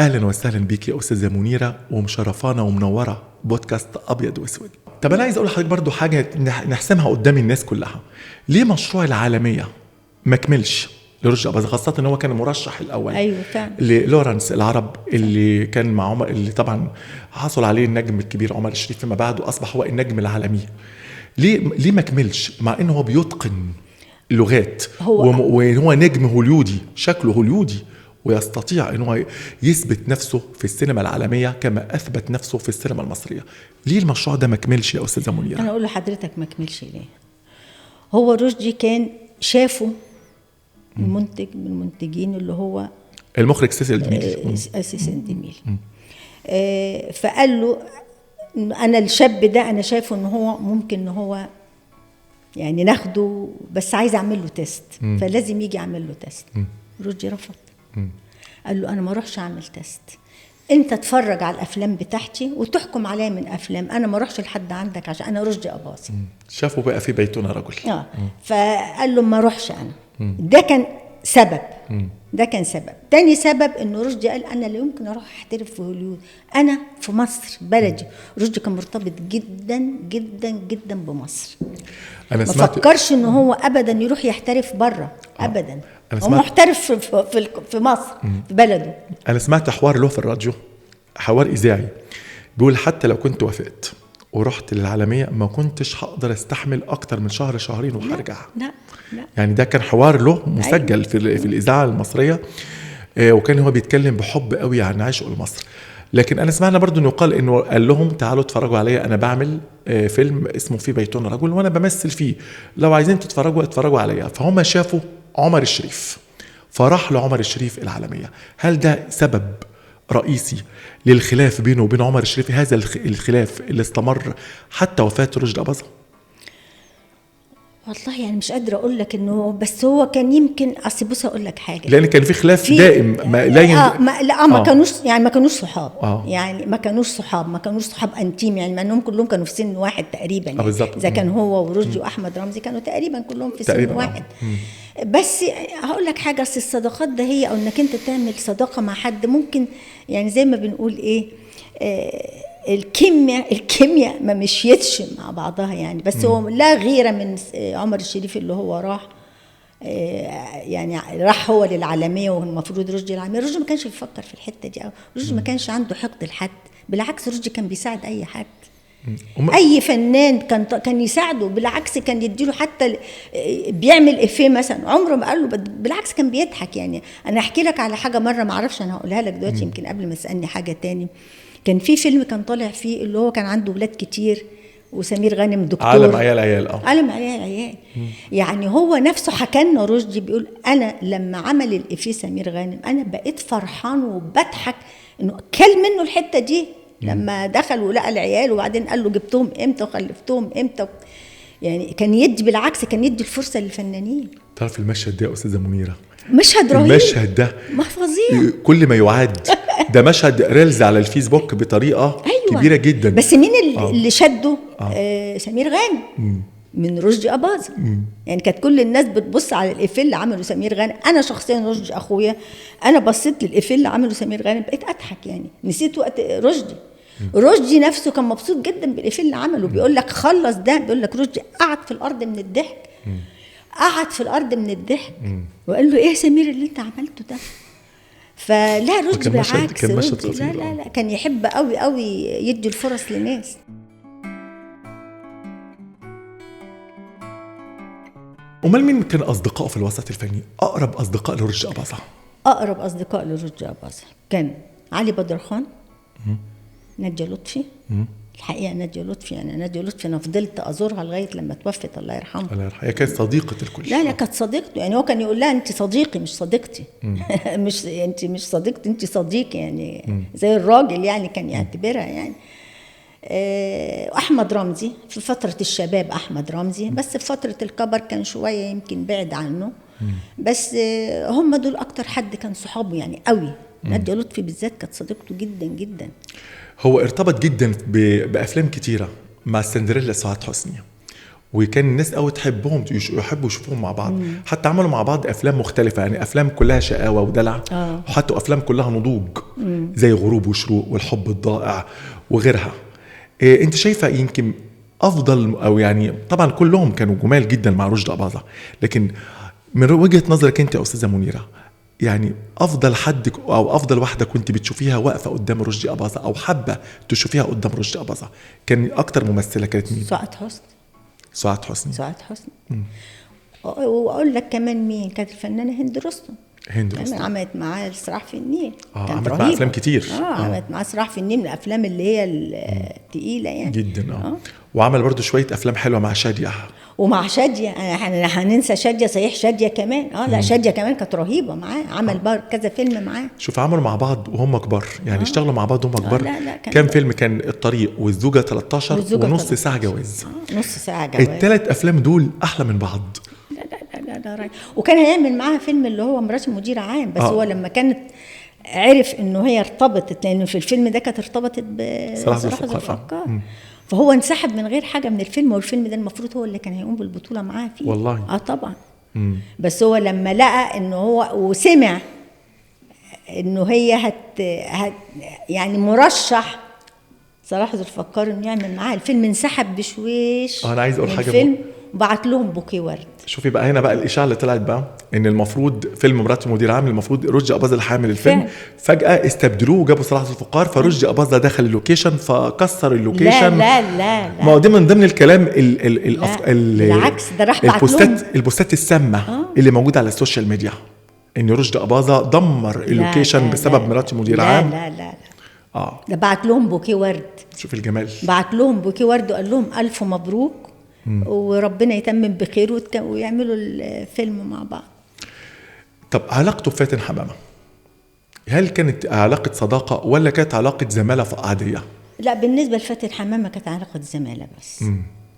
اهلا وسهلا بيك يا استاذه منيره، ومشرفانا ومنوره بودكاست ابيض واسود. طب انا عايز اقول لحضرتك برضو حاجه نحسمها قدام الناس كلها. ليه مشروع العالميه ما كملش لرشدي أباظة، خاصه ان هو كان المرشح الاول؟ ايوه فعلا. للورنس العرب اللي كان مع عمر، اللي طبعا حصل عليه النجم الكبير عمر الشريف، فيما بعد واصبح هو النجم العالمي. ليه ما كملش مع انه هو بيتقن اللغات وهو نجم هوليودي، شكله هوليودي، ويستطيع أنه يثبت نفسه في السينما العالمية كما أثبت نفسه في السينما المصرية؟ ليه المشروع ده ما كملش يا أستاذة منيرة؟ أنا أقول لحضرتك ما كملش ليه. هو رشدي كان شافه المنتج من المنتجين اللي هو المخرج سيسل ديميل، سيسل ديميل. فقال له أنا الشاب ده أنا شايفه أنه هو ممكن أنه هو يعني ناخده، بس عايز أعمل له تيست، فلازم يجي أعمل له تيست. رشدي رفض، قال له أنا ما أروحش أعمل تيست، أنت تفرج على الأفلام بتاعتي وتحكم عليا من أفلام، أنا ما أروحش لحد عندك عشان أنا رشدي أباظة. شافوا بقى في بيتنا رجل. فقال له ما أروحش أنا. ده كان سبب. ده كان سبب. تاني سبب إنه رشدي قال أنا لا يمكن أروح أحترف في هوليود، أنا في مصر بلدي. رشدي كان مرتبط جدا جدا جدا بمصر. ما فكرش إنه هو أبدا يروح يحترف بره أبدا. هو محترف في مصر، في بلده. أنا سمعت حوار له في الراديو، حوار إذاعي، بيقول حتى لو كنت وافقت ورحت للعالمية ما كنتش هقدر استحمل أكتر من شهر شهرين وهرجع. لا. يعني ده كان حوار له مسجل في الإذاعة المصرية، وكان هو بيتكلم بحب قوي عن عشقه لمصر. لكن أنا سمعنا برضو إنه قال لهم تعالوا اتفرجوا عليا، أنا بعمل فيلم اسمه في بيتنا رجل وأنا بمثل فيه، لو عايزين اتفرجوا عليا. فهم شافوا عمر الشريف فراح لعمر الشريف العالمية. هل ده سبب رئيسي للخلاف بينه وبين عمر الشريف، هذا الخلاف اللي استمر حتى وفاة رشدي أباظة؟ والله يعني مش قادرة أقول لك إنه، بس هو كان يمكن بص أقول لك حاجة، لأن كان في خلاف دائم ما كانوش يعني ما كانوش صحاب. يعني ما كانوش صحاب أنتيم، يعني مع إنهم كلهم كانوا في سن واحد تقريبا. يعني إذا كان هو ورشدي وأحمد رمزي كانوا تقريبا كلهم في سن واحد. بس هقول لك حاجة، أصل الصداقات ده هي، أو إنك أنت تعمل صداقة مع حد ممكن يعني زي ما بنقول إيه، الكيمياء ما مشيتش مع بعضها يعني. بس هو لا غيرة من عمر الشريف اللي هو راح، يعني راح هو للعالمية والمفروض رشدي العالمية. رشدي ما كانش بيفكر في الحتة دي، رشدي ما كانش عنده حقد لحد، بالعكس رشدي كان بيساعد أي حد. اي فنان كان يساعده، بالعكس كان يديله، حتى بيعمل افيه مثلا عمره ما قال له، بالعكس كان بيضحك. يعني انا احكي لك على حاجه مره، ما اعرفش انا هقولها لك دلوقتي يمكن قبل ما تسالني حاجه تاني. كان في فيلم كان طالع فيه اللي هو كان عنده ولاد كتير، وسمير غانم دكتور، عالم عيال عالم عيال. يعني هو نفسه حكى لنا رشدي بيقول انا لما عمل الافيه سمير غانم انا بقيت فرحان وبضحك انه كل منه الحته دي لما دخل ولقى العيال، وبعدين قال له جبتهم امتى وخلفتهم امتى. يعني كان يدي، بالعكس كان يدي الفرصه للفنانين. تعرف المشهد ده يا استاذه منيره؟ مشهد رهيب، المشهد ده فظيع، كل ما يعاد. ده مشهد ريلز على الفيسبوك بطريقه كبيره جدا. بس مين اللي شده؟ سمير غانم من رشدي أباظة. يعني كانت كل الناس بتبص على الإفيه اللي عمله سمير غانم. أنا شخصيا رشدي أخويا، أنا بصيت للإفيه اللي عمله سمير غانم بقيت أضحك، يعني نسيت وقت رشدي نفسه كان مبسوط جدا بالإفيه اللي عمله. بيقول لك خلص ده، بيقول لك رشدي قعد في الأرض من الضحك، وقال له إيه سمير اللي أنت عملته ده؟ فلا رشدي بالعكس، لا كان يحب قوي قوي يدي الفرص للناس. امال مين كان اصدقائه في الوسط الفني؟ اقرب اصدقاء لرشدي أباظة؟ اقرب اصدقاء لرشدي أباظة كان علي بدرخان، نادية لطفي. الحقيقه نادية لطفي، يعني نادية لطفي انا فضلت ازورها لغايه لما توفت، الله يرحمها. الله يرحمها. هي كانت صديقه الكل. لا كانت صديقته، يعني هو كان يقول لها انت صديقي مش صديقتي. مش انت مش صديقتي، انت صديقي، يعني زي الراجل يعني كان يعتبرها يعني. أحمد رمزي في فترة الشباب، أحمد رمزي، بس في فترة الكبر كان شوية يمكن بعد عنه. بس هم دول أكتر حد كان صحابه يعني قوي. نادية لطفي بالذات كانت صديقته جدا جدا. هو ارتبط جدا بأفلام كتيرة مع السندريلا سعاد حسني، وكان الناس قوي تحبهم، يحبوا يشوفوهم مع بعض. حتى عملوا مع بعض افلام مختلفه، يعني افلام كلها شقاوه ودلع، وحتى افلام كلها نضوج زي غروب وشروق والحب الضائع وغيرها. انت شايفه يمكن افضل، او يعني طبعا كلهم كانوا جمال جدا مع رشدي أباظة، لكن من وجهه نظرك انت يا استاذه منيره، يعني افضل حد او افضل واحده كنت بتشوفيها واقفه قدام رشدي أباظة او حابه تشوفيها قدام رشدي أباظة، كان اكتر ممثله كانت مين؟ سعاد حسني. سعاد حسني. سعاد حسني. واقول لك كمان مين كانت الفنانه هند رستم. هند رستم عملت معاه الصراع في النيل. عملت معاه افلام كتير. عملت معاه صراع في النيل من الافلام اللي هي الثقيله يعني جدا. وعمل برضو شويه افلام حلوه مع شاديه. ومع شاديه هننسى شاديه؟ صحيح شاديه كمان. لا شاديه كمان كانت رهيبه معاه. عمل كذا فيلم معاه. شوف عملوا مع بعض وهم كبار، يعني اشتغلوا مع بعض وهم كبار. لا كان فيلم كان الطريق والزوجه 13 ونص ساعه جواز. نص ساعه جواز. الثلاث افلام دول احلى من بعض. لا وكان هيعمل معاها فيلم اللي هو مراتي مدير عام، بس هو لما كانت عرف انه هي ارتبطت، لان في الفيلم ده كانت ارتبطت بصلاح ذو الفقار، فهو انسحب من غير حاجه من الفيلم، والفيلم ده المفروض هو اللي كان هيقوم بالبطوله معاه فيه. والله طبعا. بس هو لما لقى انه هو وسمع انه هي يعني مرشح صلاح ذو الفقار انه يعمل معاه الفيلم، انسحب بشويش. انا عايز اقول حاجه، الفيلم بعت لهم بوكيه ورد. شوفي بقى هنا بقى الاشاعه اللي طلعت بقى ان المفروض فيلم مراتي مدير عام، المفروض رشدي أباظة اللي حامل الفيلم، فجاه استبدلوه وجابوا صلاح ذو الفقار، فرشدي أباظة دخل اللوكيشن فكسر اللوكيشن. لا ما هو ده من ضمن الكلام بالعكس، ده راح بعت لهم البوستات السامه اللي موجوده على السوشيال ميديا، ان رشدي أباظة دمر اللوكيشن بسبب مراتي مدير عام. لا ده بعت لهم بوكيه ورد. شوف الجمال، بعت لهم بوكيه ورد وقال لهم الف مبروك وربنا يتمم بخير ويعملوا الفيلم مع بعض. طب علاقته بفاتن حمامة، هل كانت علاقة صداقة ولا كانت علاقة زمالة عادية؟ لا بالنسبة لفاتن حمامة كانت علاقة زمالة بس.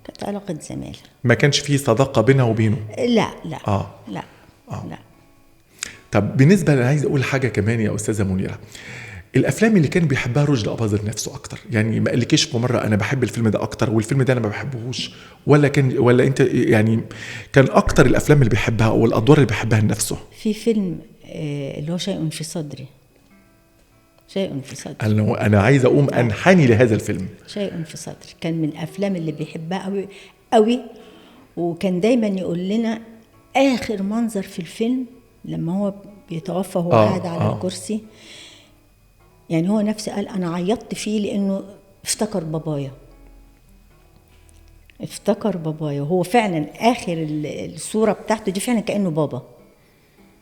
كانت علاقة زمالة، ما كانش فيه صداقة بينها وبينه. لا. طب بالنسبة أنا عايز أقول حاجة كمان يا أستاذة منيرة، الافلام اللي كان بيحبها رشدي أباظة نفسه اكتر، يعني ما قالكيش في مره انا بحب الفيلم ده اكتر والفيلم ده انا ما بحبهوش، ولا انت يعني كان اكتر الافلام اللي بيحبها او الادوار اللي بيحبها لنفسه؟ في فيلم اللي هو شيء في صدري. انا عايز اقوم انحني لهذا الفيلم. شيء في صدري كان من الافلام اللي بيحبها قوي قوي، وكان دايما يقول لنا اخر منظر في الفيلم لما هو بيتوفى وهو قاعد على الكرسي، يعني هو نفسه قال أنا عيطت فيه لأنه افتكر بابايا، وهو فعلا آخر الصورة بتاعته دي فعلا كأنه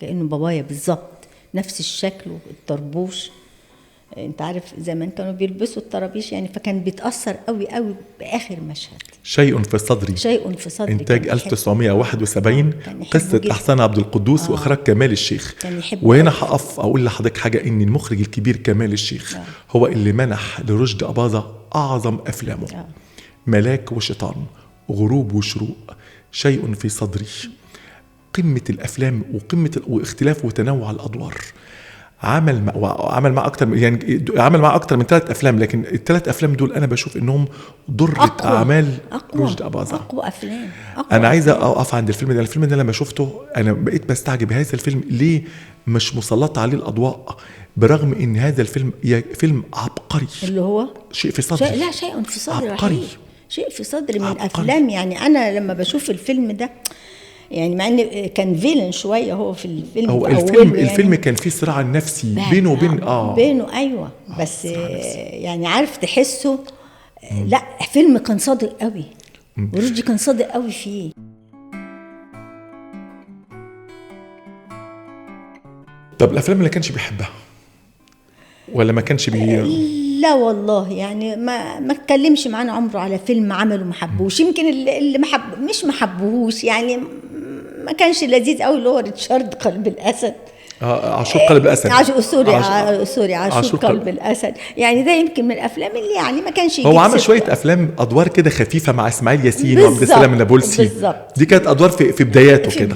بابايا بالظبط، نفس الشكل والطربوش. انت عارف زمان كانوا بيلبسوا الطرابيش يعني، فكان بيتأثر قوي قوي بآخر مشهد. شيء في صدري إنتاج 1971، قصة أحسان عبد القدوس وإخراج كمال الشيخ. وهنا هقف أقول لحضرتك حاجة، إن المخرج الكبير كمال الشيخ هو اللي منح لرشدي أباظة أعظم أفلامه. ملاك وشيطان، غروب وشروق، شيء في صدري، قمة الأفلام وقمة واختلاف وتنوع الأدوار. عمل مع اكتر من 3 افلام، لكن ال3 افلام دول انا بشوف انهم ضرة اعمال رشدي أباظة. اقوى افلام. انا عايزه اقف عند الفيلم ده لما شفته انا بقيت بستعجب هذا الفيلم ليه مش مسلطه عليه الاضواء، برغم ان هذا الفيلم فيلم عبقري. اللي هو شيء في صدري. لا شيء في صدري عبقري. شيء في صدري من الافلام، يعني انا لما بشوف الفيلم ده يعني مع ان كان فيلن شويه هو في الفيلم، هو الفيلم كان فيه صراع نفسي بينه وبين بينه ايوه بس يعني عارف تحسه. لا فيلم كان صادق قوي، ورشدي كان صادق قوي فيه. طب الافلام اللي كانش بيحبها ولا ما كانش لا والله يعني ما اتكلمش معانا عمره على فيلم عمله ما حبوش. يمكن اللي مش ما حبوهوش يعني ما كانش لذيذ قوي، اللي هو ريتشارد قلب الاسد. عاشور قلب الاسد. سوري عاشور قلب الاسد، يعني ده يمكن من الافلام اللي يعني ما كانش هو عمل شويه افلام ادوار كده خفيفه مع اسماعيل ياسين وعبد السلام النابلسي. دي كانت ادوار في بداياته كده.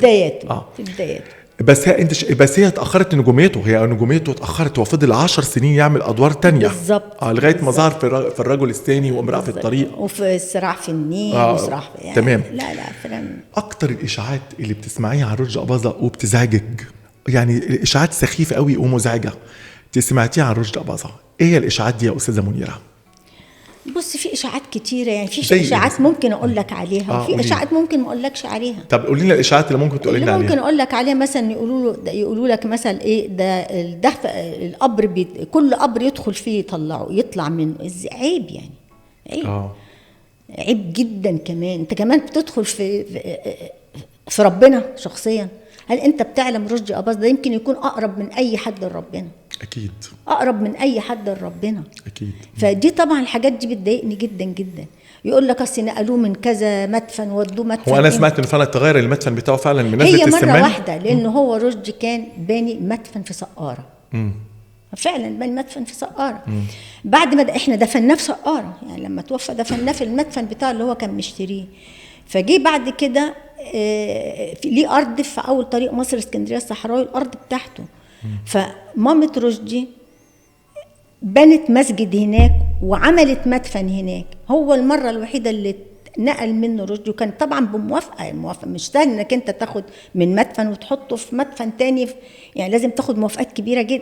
في بداياته. بس هي اتاخرت نجوميته، هي نجوميته اتاخرت، وفضل 10 سنين يعمل ادوار تانية بالظبط. لغايه ما ظهر في الرجل الثاني وامراه في الطريق وفي الصراع في النيل وصراع يعني تمام. لا فيلم. اكتر الاشاعات اللي بتسمعيها عن رشدي أباظة وبتزعجك، يعني الاشاعات سخيفه قوي ومزعجه سمعتيها عن رشدي أباظة، ايه هي الاشاعات دي يا استاذه منيره؟ بص، في اشاعات كتيره، يعني في زي اشاعات ممكن اقول لك عليها وفي قولي. اشاعات ممكن ما اقولكش عليها. طب قولي لنا الاشاعات اللي ممكن تقولي لنا اللي ممكن عليها. اقول لك عليها مثلا يقولوا لك مثلا ايه ده القبر كل قبر يدخل فيه يطلع منه عيب، يعني عيب. عيب جدا. كمان انت كمان بتدخل في ربنا شخصيا. هل انت بتعلم رشدي أباظة ده يمكن يكون اقرب من اي حد لربنا؟ اكيد اقرب من اي حد لربنا. اكيد. فدي طبعا الحاجات دي بتضايقني جدا جدا. يقول لك اصل نقلوه من كذا مدفن ودوه مدفن. هو انا سمعت انه فعلا تغير المدفن بتاعه فعلا من نسبه هي السمان. مره واحده، لانه هو رشدي كان باني مدفن في سقاره. فعلا باني مدفن في سقاره. بعد ما احنا دفناه في سقاره، يعني لما توفى دفناه في المدفن بتاعه اللي هو كان مشتريه. فجي بعد كده ليه ارض في اول طريق مصر اسكندريه الصحراوي، الارض بتاعته. فمامة رشدي بنت مسجد هناك وعملت مدفن هناك. هو المره الوحيده اللي نقل منه رشدي، وكان طبعا بموافقه. الموافقه مش سهل انك انت تاخد من مدفن وتحطه في مدفن تاني، يعني لازم تاخد موافقات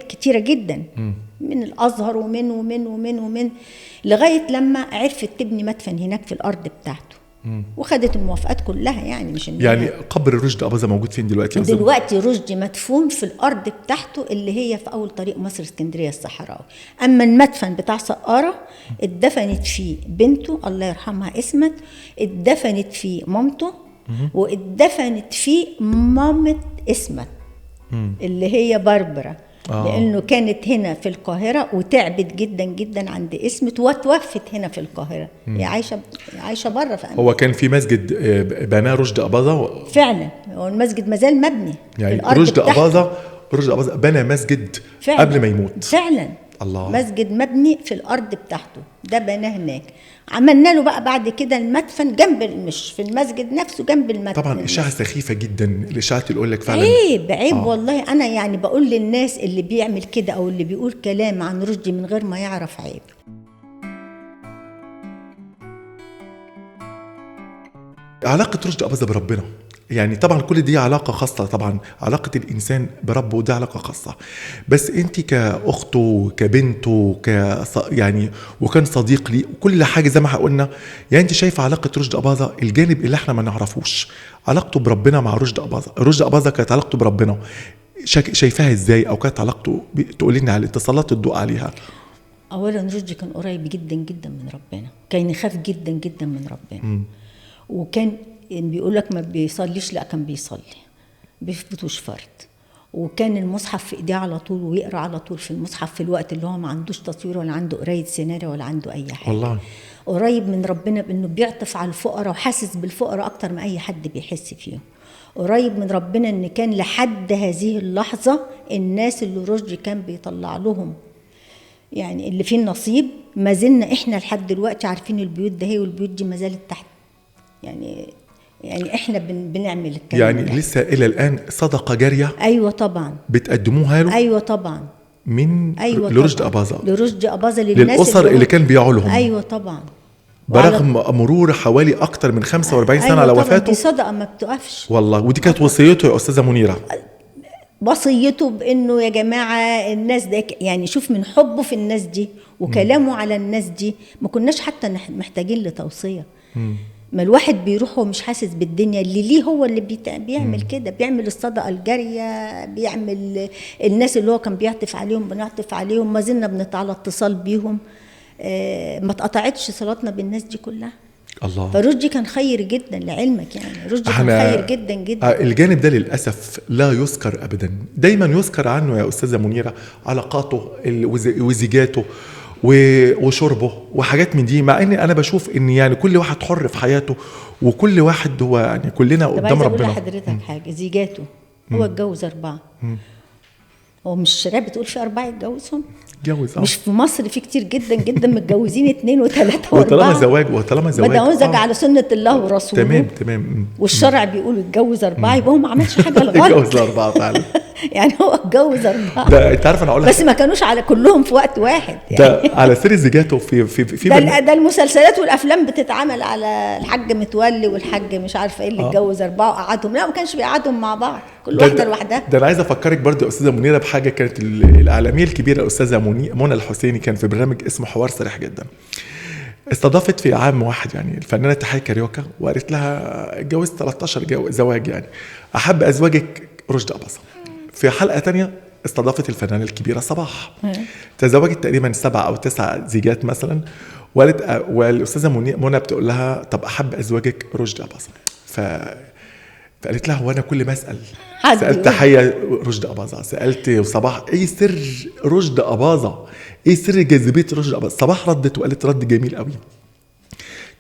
كتيره جدا من الازهر ومن لغايه لما عرفت تبني مدفن هناك في الارض بتاعته. وخدت الموافقات كلها، يعني مش يعني قبر رشدي أباظة موجود فين دلوقتي؟ دلوقتي رشدي مدفون في الارض بتاعته اللي هي في اول طريق مصر اسكندريه الصحراوي. اما المدفن بتاع سقاره اتدفنت فيه بنته الله يرحمها اسمت، اتدفنت فيه مامته، واتدفنت فيه مامة اسمت اللي هي باربرا. لانه كانت هنا في القاهره وتعبت جدا جدا عند اسمت وتوفت هنا في القاهره. هي عايشه بره في أمريكا. هو كان في مسجد بناه رشدي أباظة فعلا، هو المسجد مازال مبني. يعني رشدي أباظة بنى مسجد فعلا قبل ما يموت فعلا. الله. مسجد مبني في الارض بتاعته، ده بناه هناك. عملنا له بقى بعد كده المدفن جنب، مش في المسجد نفسه، جنب المدفن. طبعا اشاعه سخيفه جدا، الاشاعات اللي يقول لك فعلا عيب والله. انا يعني بقول للناس اللي بيعمل كده او اللي بيقول كلام عن رشدي من غير ما يعرف، عيب. علاقه رشدي أباظة بربنا، يعني طبعا كل دي علاقة خاصة، طبعا علاقة الإنسان بربه دي علاقة خاصة، بس أنت كأخته كبنته يعني وكان صديق لي وكل حاجة زي ما قلنا، يعني أنت شايفة علاقة رشدي أباظة الجانب اللي احنا ما نعرفوش، علاقته بربنا مع رشدي أباظة. رشدي أباظة كانت علاقته بربنا شايفاها ازاي، او كانت علاقته تقولي لنا على اتصالات الضوء عليها؟ اولا رشدي كان قريب جدا جدا من ربنا، كان يخاف جدا جدا من ربنا. وكان بيقول لك ما بيصليش، لا كان بيصلي، بيفوتوش فرد. وكان المصحف في ايديه على طول ويقرا على طول في المصحف في الوقت اللي هو ما عندوش تصوير ولا عنده قرايه سيناريو ولا عنده اي حاجه. والله قريب من ربنا بانه بيعطف على الفقراء وحاسس بالفقراء اكتر ما اي حد بيحس فيهم. قريب من ربنا ان كان لحد هذه اللحظه الناس اللي رشدي كان بيطلع لهم يعني اللي فيه النصيب، ما زلنا احنا لحد دلوقتي عارفين البيوت ده هي والبيوت دي ما زالت تحت، يعني احنا بنعمل الكلام يعني ده. لسه الى الان صدقه جاريه. ايوه طبعا بتقدموها له. ايوه طبعا من أيوة لرشدي أباظة، لرشدي أباظة للناس للاسر اللي كان بيعوا لهم. ايوه طبعا، برغم مرور حوالي اكتر من 45 سنه أيوة على طبعاً. وفاته. دي صدقه ما بتقفش والله. ودي كانت وصيته يا استاذه منيره، وصيته بانه يا جماعه الناس ده يعني شوف من حبه في الناس دي وكلامه على الناس دي ما كناش حتى محتاجين لتوصيه. ما الواحد بيروح ومش حاسس بالدنيا اللي ليه، هو اللي بيعمل كده، بيعمل الصدقه الجاريه، بيعمل الناس اللي هو كان بيعطف عليهم بنعطف عليهم، ما زلنا على اتصال بيهم. ما اتقطعتش صلاتنا بالناس دي كلها. الله. فرشدي كان خير جدا لعلمك، يعني رشدي كان خير جدا جدا. الجانب ده للاسف لا يذكر ابدا، دايما يذكر عنه يا استاذه منيره علاقاته وزيجاته وشربه وحاجات من دي، مع اني انا بشوف ان يعني كل واحد حر في حياته وكل واحد هو يعني كلنا قدام ربنا. طب عايز اقول لحضرتك حاجه، زيجاته هو اتجوز 4 هو مش الشريعة بتقول في 4 يتجوزهم؟ جوز مش في مصر في كتير جدا جدا متجوزين 2 و3 و4. وطالما زواج بدأ ينزج على سنة الله ورسوله. تمام. والشرع بيقول اتجوز 4، يبقى هو ما عملش حاجة الغلط. اتجوز 4 فعلا. يعني هو اتجوز 4. ده انت عارف انا اقول لك بس ما كانوش على كلهم في وقت واحد يعني. ده على سر زيجاته في ده المسلسلات والافلام بتتعمل على الحاج متولي والحاج مش عارفه ايه اللي اتجوز 4 وقعدهم. لا، ما كانش بيقعدهم مع بعض، كل واحده لوحدها. ده انا عايز افكرك برضو يا استاذه منيره بحاجه. كانت الاعلاميه الكبيره استاذه منى الحسيني كان في برنامج اسمه حوار صريح جدا، استضافت في عام واحد يعني الفنانه تحية كاريوكا، وقالت لها اتجوزت 13 زواج، يعني احب ازواجك رشدي أباظة. في حلقه تانية استضافت الفنانه الكبيره صباح، تزوجت تقريبا 7 أو 9 زيجات مثلا، وقالت والاستاذه منى بتقول لها طب احب ازواجك رشدي أباظة. فقالت لها هو انا كل ما اسال سالت تحية رشدي أباظة، سالت صباح ايه سر رشدي أباظة، ايه سر جاذبيه رشدي أباظة؟ صباح ردت وقالت رد جميل قوي،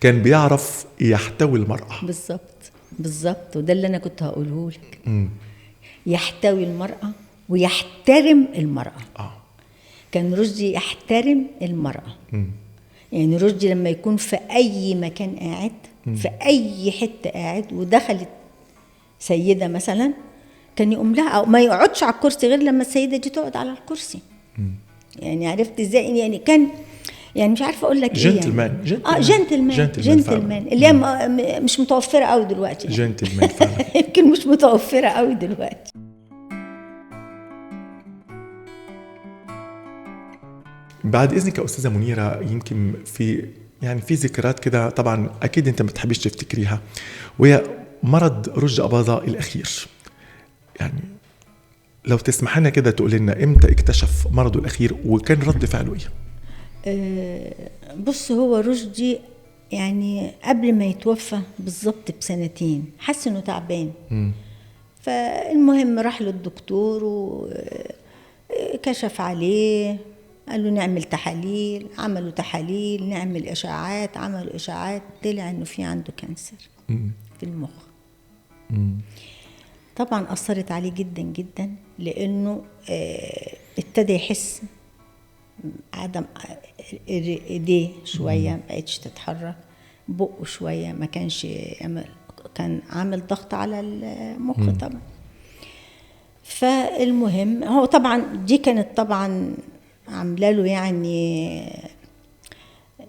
كان بيعرف يحتوي المراه. بالظبط وده اللي انا كنت هقوله لك. يحتوي المراه ويحترم المراه. كان رشدي يحترم المراه. يعني رشدي لما يكون في اي مكان قاعد، في اي حته قاعد، ودخلت سيده مثلا كان يقوم لها، او ما يقعدش على الكرسي غير لما السيده دي تقعد على الكرسي. يعني عرفت ازاي؟ يعني كان يعني مش عارفه اقول لك ايه جنتلمان. جنتلمان اللي هي مش متوفره قوي دلوقتي. جنتلمان فعلا. يمكن مش متوفره قوي دلوقتي. بعد اذنك يا استاذه منيره، يمكن في ذكريات كده طبعا اكيد انت ما بتحبيش تفتكريها، وهي مرض رشدي أباظة الاخير. يعني لو تسمح لنا كده تقول لنا امتى اكتشف مرضه الاخير وكان رد فعله ايه؟ بص، هو رشدي يعني قبل ما يتوفى بالظبط ب2 سنين حس انه تعبان. فالمهم راح للدكتور وكشف عليه، قال له نعمل تحاليل، عملوا تحاليل، نعمل اشاعات، عملوا اشاعات، طلع انه في عنده كانسر في المخ. طبعا اثرت عليه جدا جدا، لانه ابتدى يحس عدم ايديه شويه ما بقتش تتحرك، بقه شويه ما كانش كان عامل ضغط على المخ طبعا. فالمهم هو طبعا دي كانت طبعا عامله له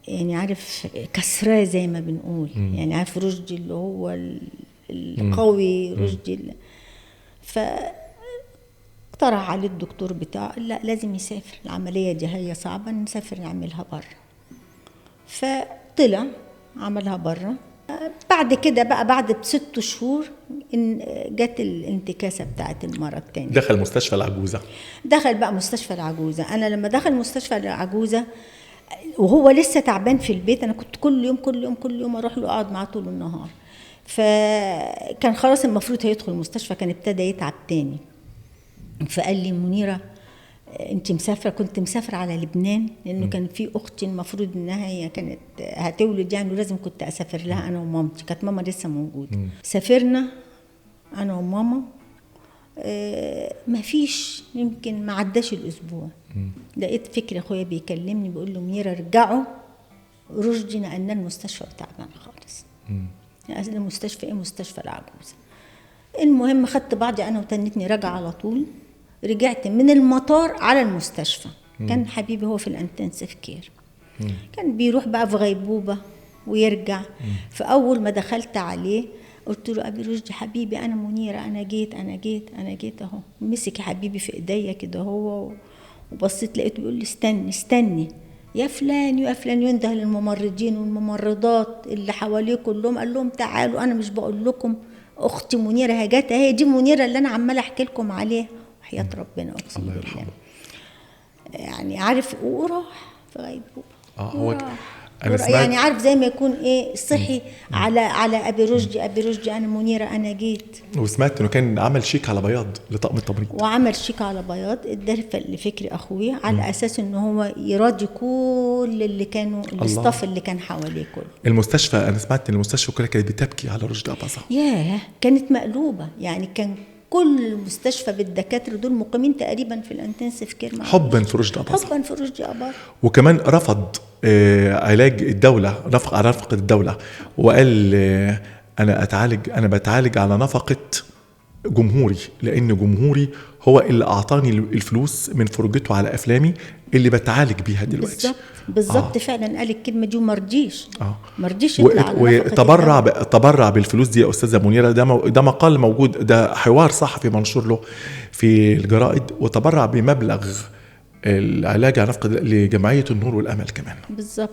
يعني عارف كسراه زي ما بنقول. يعني عارف رشدي اللي هو القوي، رشدي اقترح عليه الدكتور بتاعه لا لازم يسافر، العمليه دي هي صعبه، نسافر نعملها بره. فطلع عملها بره. بعد كده بقى بعد ب6 شهور جت الانتكاسه بتاعت المرض تاني. دخل مستشفى العجوزه. دخل بقى مستشفى العجوزه. انا لما دخل مستشفى العجوزه وهو لسه تعبان في البيت، انا كنت كل يوم اروح له اقعد معاه طول النهار. فكان خلاص المفروض هيدخل المستشفى، كان ابتدى يتعب تاني. فقال لي منيره انت مسافره؟ كنت مسافره على لبنان، لانه كان في اختي المفروض انها هي كانت هتولد يعني، ولازم كنت اسافر لها انا ومامتي، كانت ماما لسه موجوده. سافرنا انا وماما، ما فيش يمكن ما عداش الاسبوع لقيت فكري اخويا بيكلمني بيقول له منيره رجعوا رشدي نقلنا المستشفى بتاعنا خالص. يعني المستشفى ايه؟ مستشفى العجوزه. المهم خدت بعضي انا وتنتني راجعه على طول. رجعت من المطار على المستشفى. كان حبيبي هو في الانتنسيف كير، كان بيروح بقى في غيبوبه ويرجع. فاول ما دخلت عليه قلت له ابي رشدي حبيبي انا منيره، انا جيت اهو. مسك يا حبيبي في ايديا كده هو، وبصيت لقيته بيقول لي استني يا فلان ينده للممرضين والممرضات اللي حواليه كلهم، قال لهم تعالوا، انا مش بقول لكم اختي منيره هجت اهي، دي منيره اللي انا عماله احكي لكم عليها وحياه ربنا اقسم الله بالله. يرحمه. يعني عارف وراح في غيبوبه. هو يعني عارف زي ما يكون ايه صحي على ابي رشدي انا منيره انا جيت. وسمعت انه كان عمل شيك على بياض لطقم التمريض، وعمل شيك على بياض اداه لفكري اخويا على اساس ان هو يراضي كل اللي كانوا الاستاف اللي كان حواليه كله. المستشفى انا سمعت ان المستشفى كلها كانت بتبكي على رشدي أباظة. ياه كانت مقلوبه، يعني كان كل مستشفى بالدكاتره دول مقيمين تقريبا في الانتنسيف كير حبا في رشدي أباظة. حبا في رشدي أباظة. وكمان رفض علاج الدولة، على نفقة الدولة، وقال أنا بتعالج على نفقة جمهوري، لأن جمهوري هو اللي أعطاني الفلوس من فرجته على أفلامي اللي بتعالج بيها دلوقتي. بالظبط فعلا قال الكلمة دي ومرضيش يطلع على وتبرع بالفلوس دي يا أستاذة منيرة. ده مقال موجود، ده حوار صحفي منشور له في الجرائد، وتبرع بمبلغ العلاج على نفقة لجمعية النور والأمل كمان. بالظبط.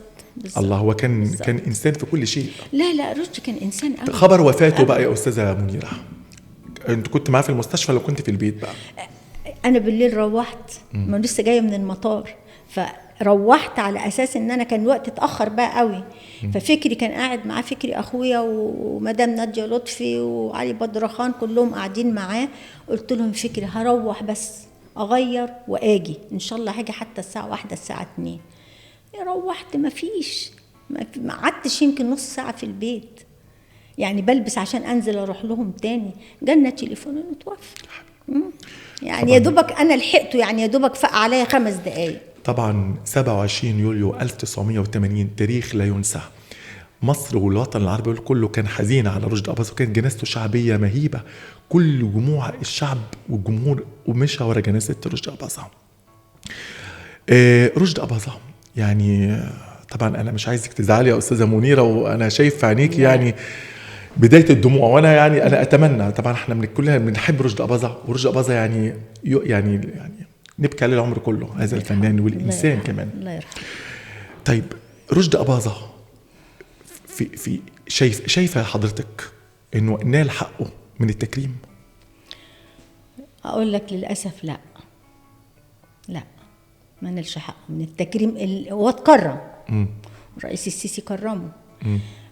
الله، هو كان إنسان في كل شيء. لا رشدي كان إنسان أوي. خبر وفاته بقى يا أستاذة منيرة، أنت كنت معاه في المستشفى لو كنت في البيت بقى؟ أنا بالليل روحت، ما لسه جاية من المطار، فروحت على أساس إن أنا كان وقت اتأخر بقى قوي. ففكري كان قاعد معاه، فكري أخويا ومدام نادية لطفي وعلي بدرخان كلهم قاعدين معاه. قلت لهم فكري هروح بس أغير وآجي إن شاء الله، هاجي حتى الساعة 1 الساعة 2. روحت ما قعدتش يمكن نص ساعة في البيت، يعني بلبس عشان أنزل أروح لهم تاني. جالنا تليفون إنه توفى. يعني يا دوبك أنا لحقته، يعني يا دوبك فق عليا 5 دقايق. طبعا 27 يوليو 1980 تاريخ لا ينسى. مصر والوطن العربي كله كان حزين على رشدي أباظة، وكانت جنازته شعبية مهيبة. كل جموع الشعب والجمهور ومشى ورا جنازة رشدي أباظة. رشدي أباظة يعني طبعا أنا مش عايزك تزعلي يا أستاذة منيرة، وأنا شايف في عينيك يعني بداية الدموع، وأنا يعني أنا أتمنى طبعا إحنا كلنا بنحب رشدي أباظة، ورشدي أباظة يعني نبكي عليه العمر كله، هذا الفنان والإنسان كمان. الله يرحمه. طيب رشدي أباظة في شايفة حضرتك إنه نال حقه من التكريم؟ أقول لك للأسف لا ما نالش حقه من التكريم. هو اتكرم، الرئيس السيسي كرمه،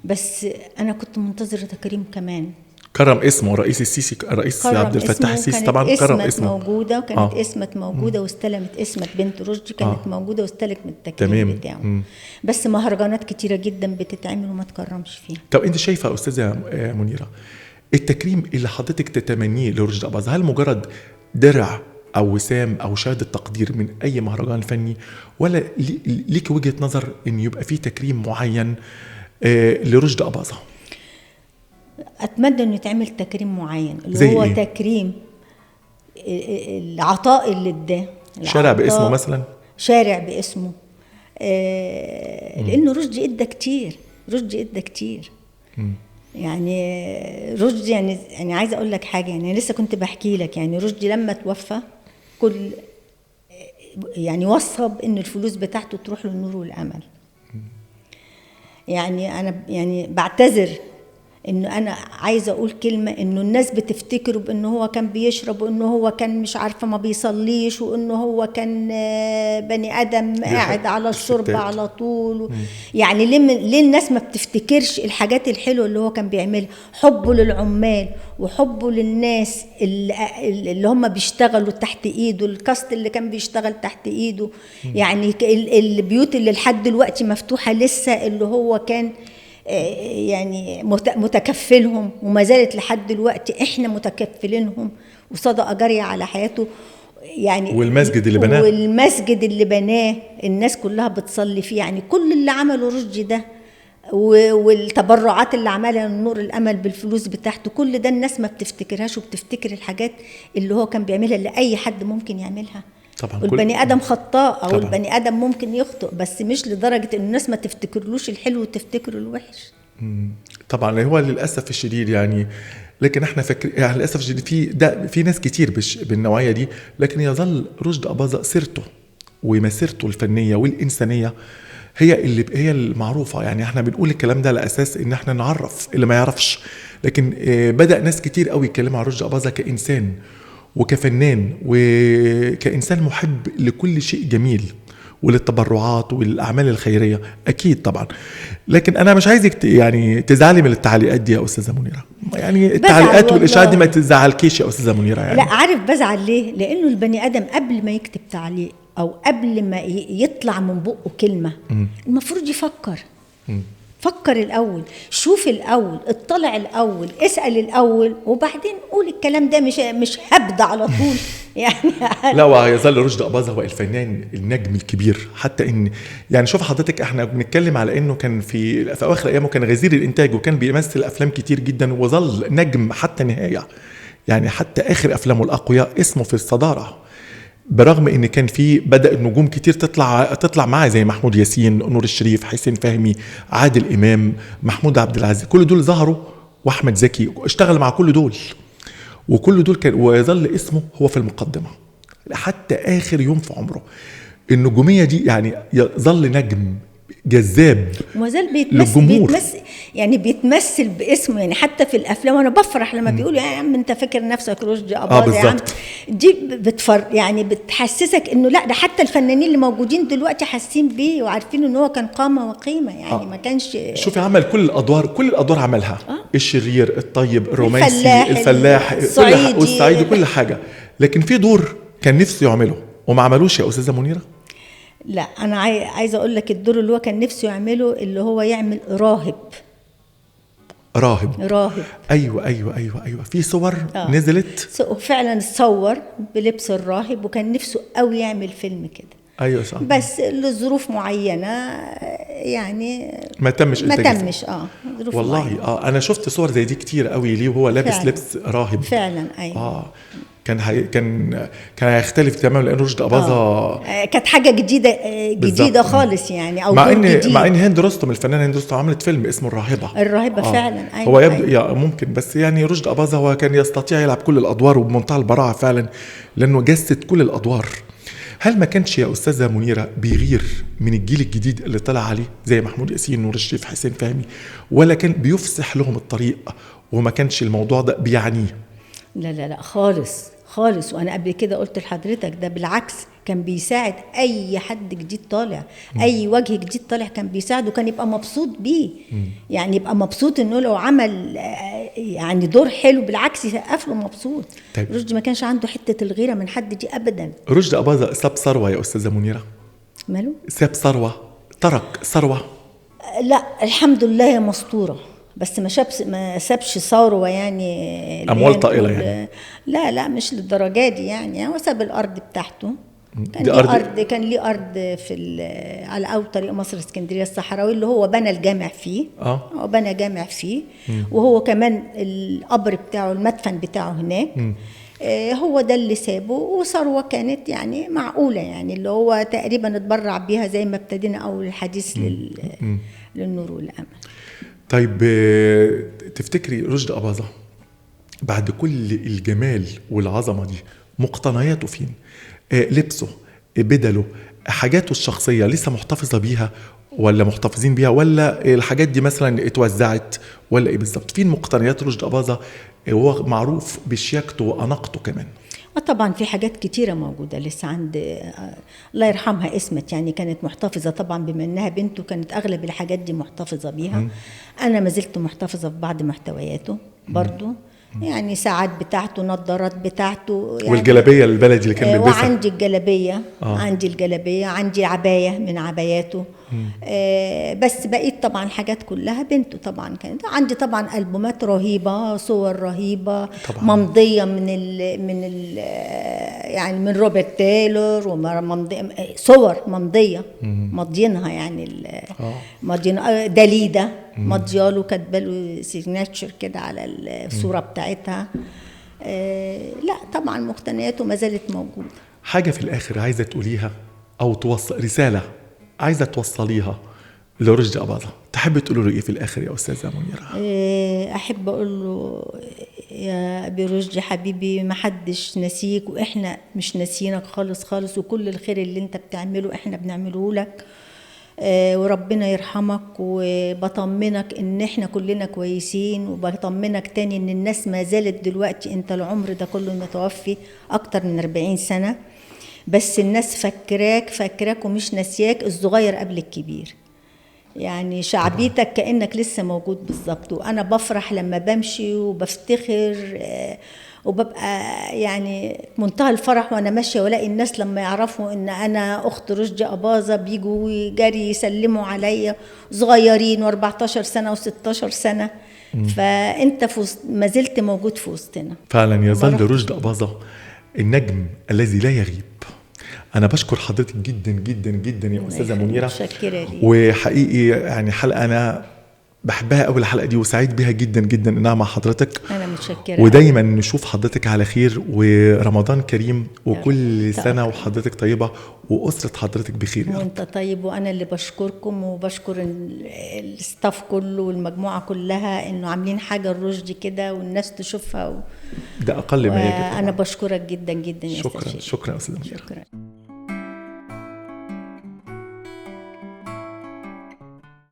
بس أنا كنت منتظرة تكريم كمان. كرم اسمه الرئيس السيسي، الرئيس عبد الفتاح السيسي طبعا كرم اسمه موجودة، وكانت اسمت موجودة واستلمت اسمة بنت رشدي كانت موجودة واستلمت التكريم بتاعه. بس مهرجانات كتيرة جدا بتتعمل وما تكرمش فيها. طب انت شايفة أستاذة منيرة التكريم اللي حضرتك تتمنيه لرشدي أباظة هل مجرد درع أو وسام أو شهادة تقدير من أي مهرجان فني، ولا ليك وجهة نظر إن يبقى فيه تكريم معين لرشدي أباظة؟ أتمنى إنه يتعمل تكريم معين اللي هو إيه؟ تكريم العطاء اللي اداه، شارع باسمه مثلا، شارع باسمه. لأنه رشدي ادى كتير. يعني رشدي يعني عايزة أقول لك حاجة، يعني لسه كنت بحكي لك، يعني رشدي لما توفى يعني وصب إن الفلوس بتاعته تروح للنور والأمل. يعني أنا يعني بعتذر إنه أنا عايزة أقول كلمة، إنه الناس بتفتكره بإنه هو كان بيشرب، وإنه هو كان مش عارفة ما بيصليش، وإنه هو كان بني آدم قاعد على الشرب على طول. يعني ليه الناس ما بتفتكرش الحاجات الحلوة اللي هو كان بيعملها؟ حبه للعمال وحبه للناس اللي هم بيشتغلوا تحت إيده، الكاست اللي كان بيشتغل تحت إيده. يعني البيوت اللي لحد دلوقتي مفتوحة لسه اللي هو كان يعني متكفلهم، وما زالت لحد دلوقتي احنا متكفلينهم، وصدقة جارية على حياته. يعني والمسجد اللي بناه الناس كلها بتصلي فيه. يعني كل اللي عمله رشدي ده والتبرعات اللي عملها النور الأمل بالفلوس بتاعته، كل ده الناس ما بتفتكرهاش، وبتفتكر الحاجات اللي هو كان بيعملها اللي أي حد ممكن يعملها. طبعا والبني آدم خطاء، أو طبعًا البني آدم ممكن يخطئ، بس مش لدرجة إن الناس ما تفتكرلوش الحلو وتفتكر الوحش. طبعا هو للأسف الشديد يعني، لكن احنا يعني للأسف الشديد في ناس كتير بالنوعية دي، لكن يظل رشدي أباظة سيرته ومسيرته الفنية والإنسانية هي المعروفة. يعني احنا بنقول الكلام ده على أساس إن احنا نعرف اللي ما يعرفش، لكن بدأ ناس كتير قوي يتكلموا عن رشدي أباظة كإنسان وكفنان وكإنسان محب لكل شيء جميل وللتبرعات والأعمال الخيرية أكيد طبعا. لكن أنا مش عايزك يعني تزعلي من التعليقات دي يا أستاذة منيرة، يعني التعليقات والإشاعات دي ما تزعلكيش يا أستاذة منيرة يعني. لا عارف بزعل ليه؟ لأنه البني آدم قبل ما يكتب تعليق أو قبل ما يطلع من بقه كلمة المفروض يفكر. فكر الاول، شوف الاول، اطلع الاول، اسال الاول، وبعدين قول الكلام ده، مش هبدا على طول يعني. لا، ويظل رشدي أباظة هو الفنان النجم الكبير. حتى ان يعني شوف حضرتك، احنا بنتكلم على انه كان في اواخر ايامه كان غزير الانتاج، وكان بيمثل افلام كتير جدا، وظل نجم حتى نهايه. يعني حتى اخر افلامه الاقوياء اسمه في الصداره، برغم ان كان في بدأ النجوم كتير تطلع معاه زي محمود ياسين، نور الشريف، حسين فهمي، عادل امام، محمود عبد العزيز، كل دول ظهروا، واحمد زكي اشتغل مع كل دول، وكل دول كان ويظل اسمه هو في المقدمه حتى اخر يوم في عمره. النجوميه دي يعني يظل نجم جذاب وما زال للجمهور. يعني بيتمثل باسمه، يعني حتى في الافلام. وانا بفرح لما بيقولوا يا عم انت فاكر نفسك رشدي أباظة يا عم. دي يعني بتحسسك انه لا، ده حتى الفنانين اللي موجودين دلوقتي حاسين بيه وعارفين ان هو كان قامه وقيمه يعني. ما كانش شوفي عمل كل الادوار عملها. الشرير، الطيب، الرومانسي، الفلاح، الصعيدي، كل حاجه. لكن في دور كان نفسه يعمله وما عملوش يا استاذه منيره. لا، انا عايزه اقول لك الدور اللي هو كان نفسه يعمله، اللي هو يعمل راهب. ايوه في صور نزلت فعلا صور بلبس الراهب، وكان نفسه قوي يعمل فيلم كده. ايوه صح، بس لظروف معينه يعني ما تمش ظروف والله معينة. انا شفت صور زي دي كتير قوي ليه وهو لابس فعلا. لبس راهب فعلا. ايوه كان هيختلف تماما، لان رشدي أباظة كانت حاجه جديده خالص يعني. او مع ان هند رستم، الفنانه هند رستم، عملت فيلم اسمه الراهبه. فعلا. أيوة. هو يبدو ممكن، بس يعني رشدي أباظة هو كان يستطيع يلعب كل الادوار وبمنتهى البراعه فعلا، لانه جسد كل الادوار. هل ما كانش يا استاذه منيره بيغير من الجيل الجديد اللي طلع عليه زي محمود ياسين، نور الشريف، حسين فهمي، ولا كان بيفسح لهم الطريق وما كانش الموضوع ده بيعنيه؟ لا خالص. وانا قبل كده قلت لحضرتك ده بالعكس، كان بيساعد اي حد جديد طالع، اي وجه جديد طالع كان بيساعده، وكان يبقى مبسوط بيه. يعني يبقى مبسوط انه لو عمل يعني دور حلو بالعكس يسقف له مبسوط. طيب. رشدي ما كانش عنده حته الغيره من حد دي ابدا. رشدي أباظة ساب ثروه يا استاذه منيره؟ ماله؟ ساب ثروه، ترك ثروه؟ لا الحمد لله يا مسطوره، بس ما سابش ثروه يعني اموال طائله يعني. لا مش للدرجه دي يعني. هو ساب الارض بتاعته، كان ليه ارض على اول طريق مصر اسكندريه الصحراوي، اللي هو بنى الجامع فيه. هو بنى جامع فيه. وهو كمان القبر بتاعه، المدفن بتاعه هناك. هو ده اللي سابه، وثروه كانت يعني معقوله يعني، اللي هو تقريبا اتبرع بيها زي ما ابتدينا اول الحديث للنور والامل. طيب تفتكري رشدي أباظة بعد كل الجمال والعظمة دي مقتنياته فين؟ لبسه، بدله، حاجاته الشخصية لسه محتفظة بيها ولا محتفظين بيها، ولا الحاجات دي مثلا اتوزعت، ولا ايه بالظبط؟ فين مقتنيات رشدي أباظة وهو معروف بشياكته وأناقته كمان؟ طبعا في حاجات كتيرة موجودة لسه عند الله يرحمها اسمت، يعني كانت محتفظة طبعا، بما انها بنته كانت اغلب الحاجات دي محتفظة بيها. انا ما زلت محتفظة ببعض محتوياته برضو، يعني ساعات بتاعته، نظارات بتاعته يعني، والجلابيه البلدي اللي كان بيلبسها. وعندي الجلابيه عندي عبايه من عباياته. بس بقيت طبعا حاجات كلها بنته طبعا. كانت عندي طبعا البومات رهيبه، صور رهيبه طبعا. ممضيه يعني من روبرت تايلور، صور ممضيه مضينها يعني مضينا داليدا مضياله، كاتباله سيجناتشر كده على الصوره بتاعتها. لا طبعا مقتنياته ما زالت موجوده. حاجه في الاخر عايزه تقوليها او توصل رساله عايزه توصليها لرشدي أباظة، تحب تقول له ايه في الاخر يا استاذه منيره؟ احب اقول له يا ابي رشدي حبيبي، ما حدش نسيك، واحنا مش ناسينك خالص خالص، وكل الخير اللي انت بتعمله احنا بنعمله لك، وربنا يرحمك، وبطمنك ان احنا كلنا كويسين، وبطمنك تاني ان الناس ما زالت دلوقتي، انت العمر ده كله متوفي اكتر من 40 سنة، بس الناس فاكراك ومش ناسياك، الصغير قبل الكبير، يعني شعبيتك كأنك لسه موجود بالظبط. وانا بفرح لما بمشي وبفتخر وببقى يعني منتهى الفرح وانا ماشيه، والاقي الناس لما يعرفوا ان انا اخت رشدي اباظه بيجوا جري يسلموا عليا، صغيرين و14 سنه و16 سنه. فانت ما زلت موجود في وسطنا فعلا. يظل رشدي أباظة النجم الذي لا يغيب. أنا بشكر حضرتك جدا جدا جدا يا أستاذة منيرة، متشكرة ليك. وحقيقي يعني حلقة أنا بحبها قوي الحلقة دي، وسعيد بيها جدا جدا إنها مع حضرتك. أنا متشكرة. ودايما نشوف حضرتك على خير، ورمضان كريم، وكل سنة وحضرتك طيبة، وأسرة حضرتك بخير يا رب. وانت طيب. وانا اللي بشكركم، وبشكر الستاف كله والمجموعة كلها انه عاملين حاجة الرشدي كده والناس تشوفها ده أقل ما يجب. انا بشكرك جدا جدا يا شكرا. أستاذ. شكرا يا أستاذ منيرة. شكرا.